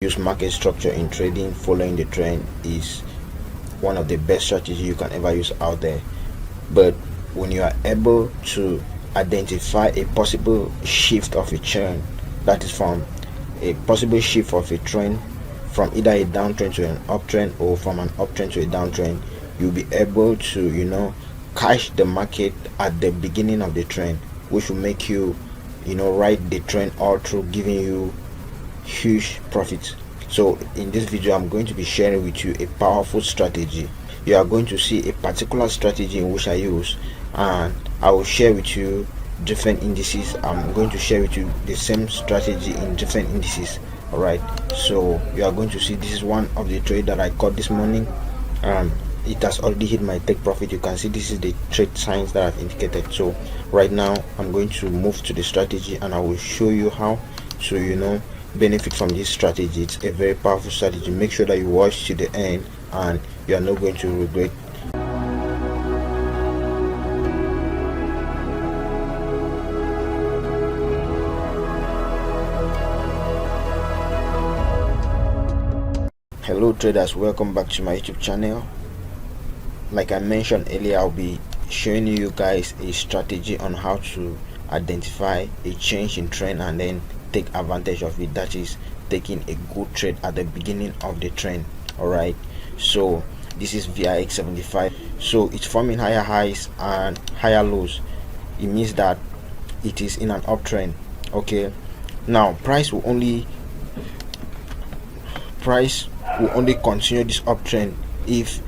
use market structure in trading. Following the trend is one of the best strategies you can ever use out there. But when you are able to identify a possible shift of a trend, that is from a possible shift of a trend from either a downtrend to an uptrend or from an uptrend to a downtrend, you'll be able to catch the market at the beginning of the trend, which will make you ride the trend all through, giving you huge profits. So in this video, I'm going to be sharing with you a powerful strategy. You are going to see a particular strategy in which I use, and I will share with you different indices. I'm going to share with you the same strategy in different indices. All right, so you are going to see this is one of the trade that I caught this morning. It has already hit my take profit. You can see this is the trade signs that I've indicated. So right now I'm going to move to the strategy, and I will show you how to benefit from this strategy. It's a very powerful strategy. Make sure that you watch to the end, and you are not going to regret. Hello traders, welcome back to my YouTube channel. Like I mentioned earlier, I'll be showing you guys a strategy on how to identify a change in trend and then take advantage of it. That is taking a good trade at the beginning of the trend. Alright, so this is VIX 75. So it's forming higher highs and higher lows. It means that it is in an uptrend. Okay, now price will only continue this uptrend if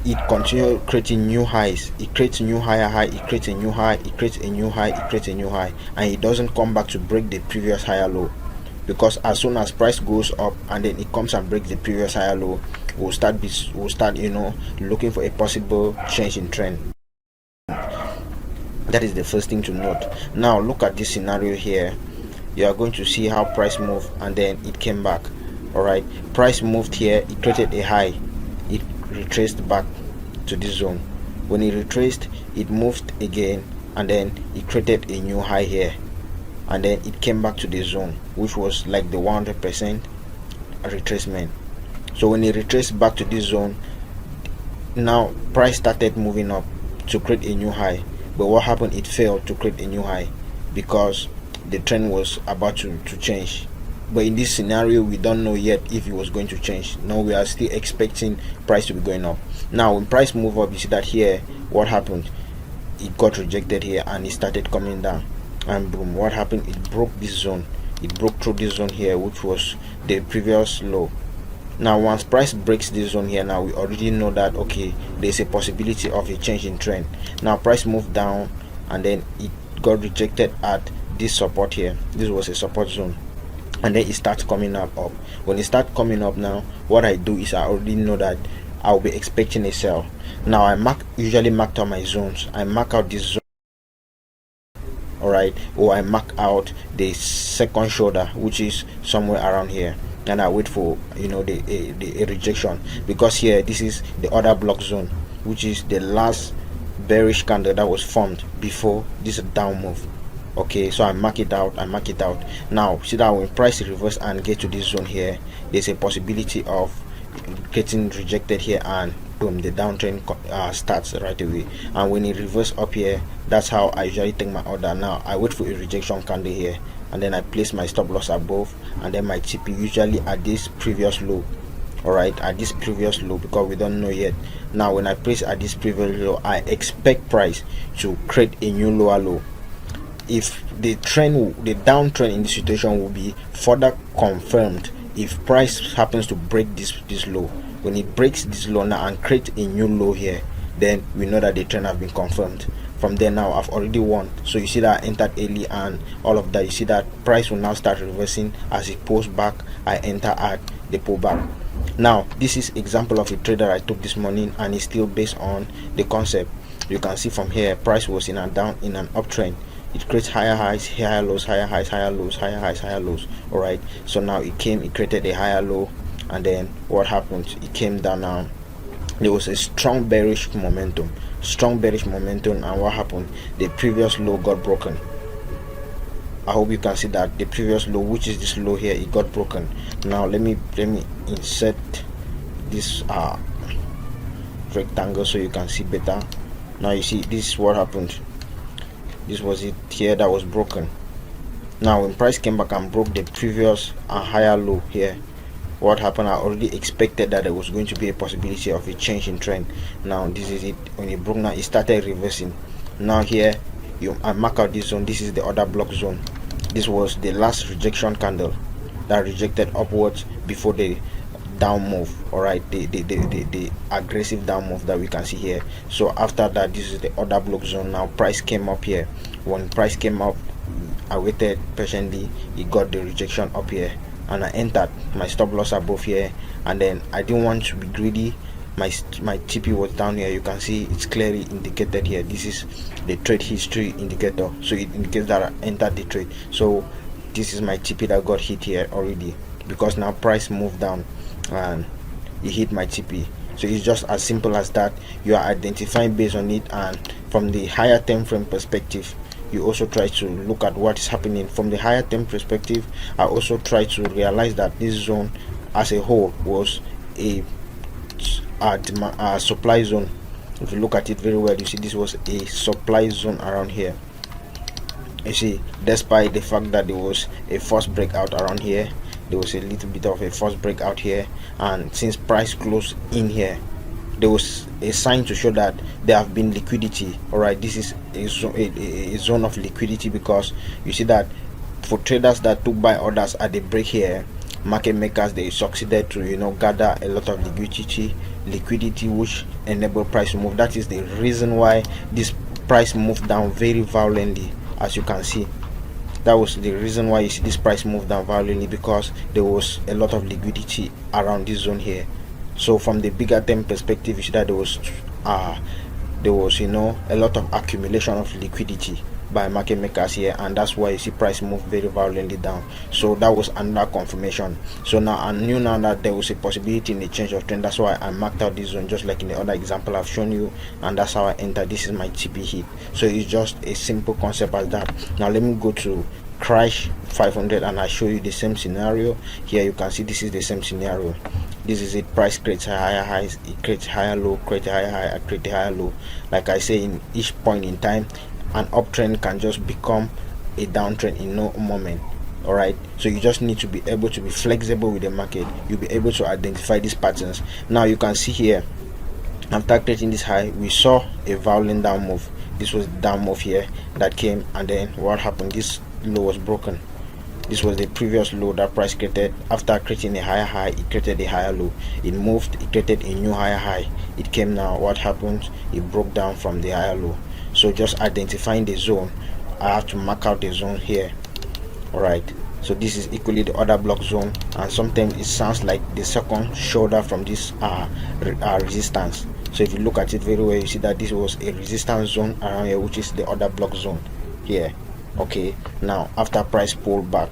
it continues creating new highs. It creates a new higher high, it creates a new high, it creates a new high, it creates a new high, and it doesn't come back to break the previous higher low. Because as soon as price goes up and then it comes and breaks the previous higher low, we'll start looking for a possible change in trend. That is the first thing to note. Now look at this scenario here. You are going to see how price moved and then it came back. Alright, price moved here, it created a high, it retraced back to this zone. When it retraced, it moved again and then it created a new high here, and then it came back to the zone, which was like the 100% retracement. So when it retraced back to this zone, now price started moving up to create a new high. But what happened? It failed to create a new high because the trend was about to change. But in this scenario, we don't know yet if it was going to change. No, we are still expecting price to be going up. Now when price move up, you see that here what happened? It got rejected here and it started coming down, and boom, what happened? It broke this zone. It broke through this zone here, which was the previous low. Now once price breaks this zone here, now we already know that okay, there's a possibility of a change in trend. Now price moved down and then it got rejected at this support here. This was a support zone, and then it starts coming up. When it starts coming up, now what I do is I already know that I'll be expecting a sell. Now I usually mark out my zones. I mark out this zone, alright, or I mark out the second shoulder, which is somewhere around here, and I wait for a rejection, because here this is the other block zone, which is the last bearish candle that was formed before this down move. Okay, so I mark it out. Now see that when price reverse and get to this zone here, there's a possibility of getting rejected here, and boom, the downtrend starts right away. And when it reverse up here, that's how I usually take my order. Now I wait for a rejection candle here, and then I place my stop loss above, and then my TP usually at this previous low. Alright, at this previous low, because we don't know yet. Now when I place at this previous low, I expect price to create a new lower low. If the downtrend in this situation will be further confirmed if price happens to break this low. When it breaks this low now and create a new low here, then we know that the trend has been confirmed. From there, now I've already won. So you see that I entered early and all of that. You see that price will now start reversing. As it pulls back, I enter at the pullback. Now this is example of a trade that I took this morning, and it's still based on the concept. You can see from here, price was in an uptrend. It creates higher highs, higher lows, higher highs, higher lows, higher highs, higher lows. Alright, so now it created a higher low, and then what happened? It came down. Now there was a strong bearish momentum, and what happened? The previous low got broken. I hope you can see that the previous low, which is this low here, it got broken. Now let me insert this rectangle so you can see better. Now you see, this is what happened. This was it here that was broken. Now when price came back and broke the previous higher low here, what happened? I already expected that there was going to be a possibility of a change in trend. Now this is it. When it broke, now it started reversing. Now here I mark out this zone. This is the order block zone. This was the last rejection candle that rejected upwards before the down move. All right, the aggressive down move that we can see here. So after that, this is the order block zone. Now price came up here. When price came up, I waited patiently. It got the rejection up here, and I entered my stop loss above here, and then I didn't want to be greedy. My TP was down here. You can see it's clearly indicated here. This is the trade history indicator, so it indicates that I entered the trade. So this is my TP that got hit here already, because now price moved down and it hit my TP. So it's just as simple as that. You are identifying based on it, and from the higher time frame perspective, you also try to look at what is happening from the higher term perspective. I also try to realize that this zone as a whole was a supply zone. If you look at it very well, you see this was a supply zone around here. You see, despite the fact that there was a first breakout around here, there was a little bit of a first breakout here, and since price closed in here, there was a sign to show that there have been liquidity. All right, this is a zone of liquidity, because you see that for traders that took buy orders at the break here, market makers, they succeeded to gather a lot of liquidity which enabled price to move. That is the reason why this price moved down very violently. As you can see, that was the reason why you see this price moved down violently, because there was a lot of liquidity around this zone here. So from the bigger term perspective, you see that there was a lot of accumulation of liquidity by market makers here, and that's why you see price move very violently down. So that was another confirmation. So now I knew now that there was a possibility in the change of trend. That's why I marked out this zone, just like in the other example I've shown you, and that's how I entered. This is my TP hit. So it's just a simple concept as that. Now let me go to crash 500 and I show you the same scenario. Here you can see this is the same scenario. This is it. Price creates higher highs, it creates higher low, create a higher high, create a higher low. Like I say, in each point in time, an uptrend can just become a downtrend in no moment. All right, so you just need to be able to be flexible with the market. You'll be able to identify these patterns. Now you can see here, after creating this high, we saw a violent down move. This was the down move here that came, and then what happened? This low was broken. This was the previous low that price created. After creating a higher high, it created a higher low. It moved, it created a new higher high. It came now. What happened? It broke down from the higher low. So just identifying the zone, I have to mark out the zone here. All right, so this is equally the order block zone, and sometimes it sounds like the second shoulder from this resistance. So if you look at it very well, you see that this was a resistance zone around here, which is the order block zone here. Okay, now after price pulled back,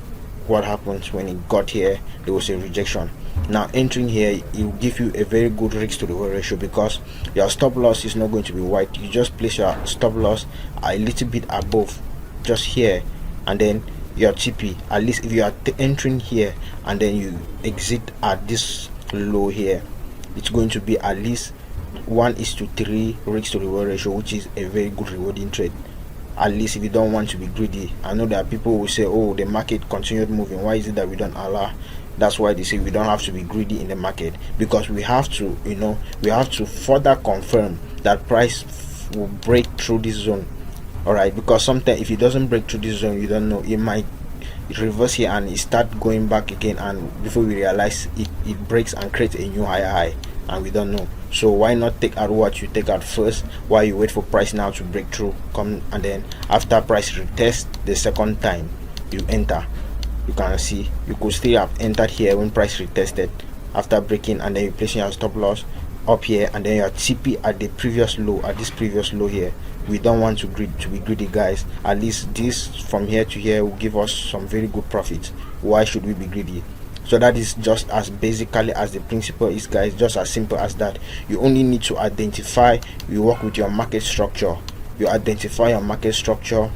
what happens? When it got here, there was a rejection. Now entering here, it will give you a very good risk to reward ratio, because your stop loss is not going to be wide. You just place your stop loss a little bit above, just here, and then your TP, at least if you are entering here and then you exit at this low here, it's going to be at least 1:3 risk to reward ratio, which is a very good rewarding trade. At least if you don't want to be greedy. I know that people will say, oh, the market continued moving, why is it that we don't allow? That's why they say we don't have to be greedy in the market, because we have to we have to further confirm that price will break through this zone. All right, because sometimes if it doesn't break through this zone, you don't know, it might reverse here and it start going back again, and before we realize it breaks and creates a new higher high, and we don't know. So why not take out what you take out first, while you wait for price now to break through, come, and then after price retest the second time, you enter. You can see you could still have entered here when price retested after breaking, and then you placing your stop loss up here, and then your TP at the previous low, at this previous low here. We don't want to be greedy, guys. At least this from here to here will give us some very good profits. Why should we be greedy? So that is just as basically as the principle is, guys. Just as simple as that. You only need to identify, you work with your market structure. You identify your market structure,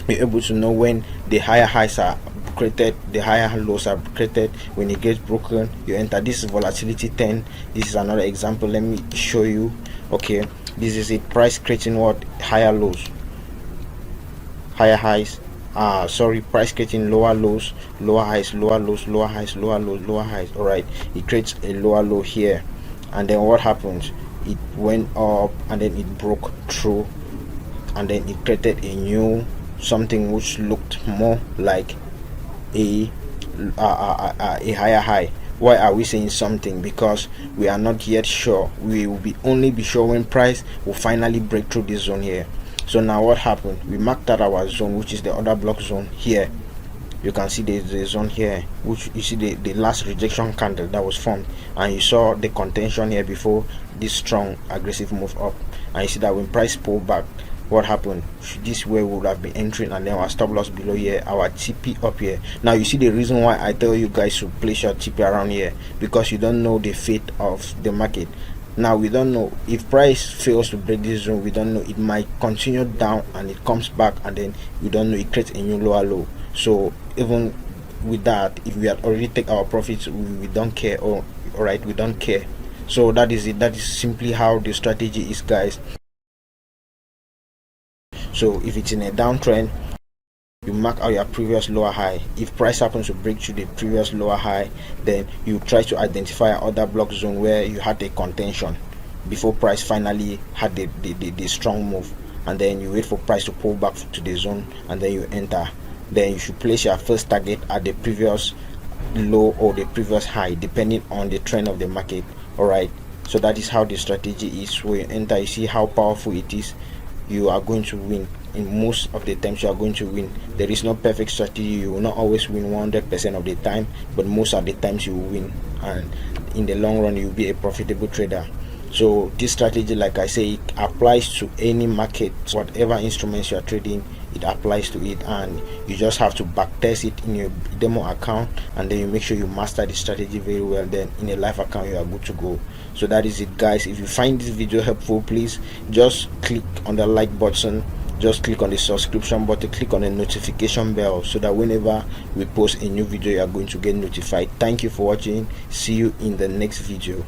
you're able to know when the higher highs are created, the higher lows are created. When it gets broken, you enter. This is volatility 10. This is another example. Let me show you. Okay, this is it. Price creating what? Higher lows, higher highs. Price creating lower lows, lower highs, lower lows, lower highs, lower lows, lower highs. All right, it creates a lower low here, and then what happens? It went up and then it broke through, and then it created a new something which looked more like a higher high. Why are we saying something? Because we are not yet sure. We will only be sure when price will finally break through this zone here. So now what happened? We marked out our zone, which is the other block zone here. You can see the zone here, which you see the last rejection candle that was formed, and you saw the contention here before this strong aggressive move up. And you see that when price pulled back, what happened? This way we would have been entering, and then our stop loss below here, our TP up here. Now you see the reason why I tell you guys to place your TP around here, because you don't know the fate of the market. Now we don't know if price fails to break this zone. We don't know, it might continue down and it comes back, and then we don't know, it creates a new lower low. So even with that, if we had already take our profits, we don't care. Or all right, we don't care. So that is it. That is simply how the strategy is, guys. So if it's in a downtrend, you mark out your previous lower high. If price happens to break through the previous lower high, then you try to identify another block zone where you had a contention before price finally had the strong move, and then you wait for price to pull back to the zone, and then you enter. Then you should place your first target at the previous low or the previous high, depending on the trend of the market. All right, so that is how the strategy is. When you enter, you see how powerful it is. You are going to win. In most of the times you are going to win. There is no perfect strategy. You will not always win 100% of the time, but most of the times you will win, and in the long run you will be a profitable trader. So this strategy, like I say, it applies to any market. Whatever instruments you are trading, it applies to it, and you just have to back test it in your demo account, and then you make sure you master the strategy very well. Then in a live account you are good to go. So that is it, guys. If you find this video helpful, please just click on the like button, just click on the subscription button, click on the notification bell, so that whenever we post a new video you are going to get notified. Thank you for watching. See you in the next video.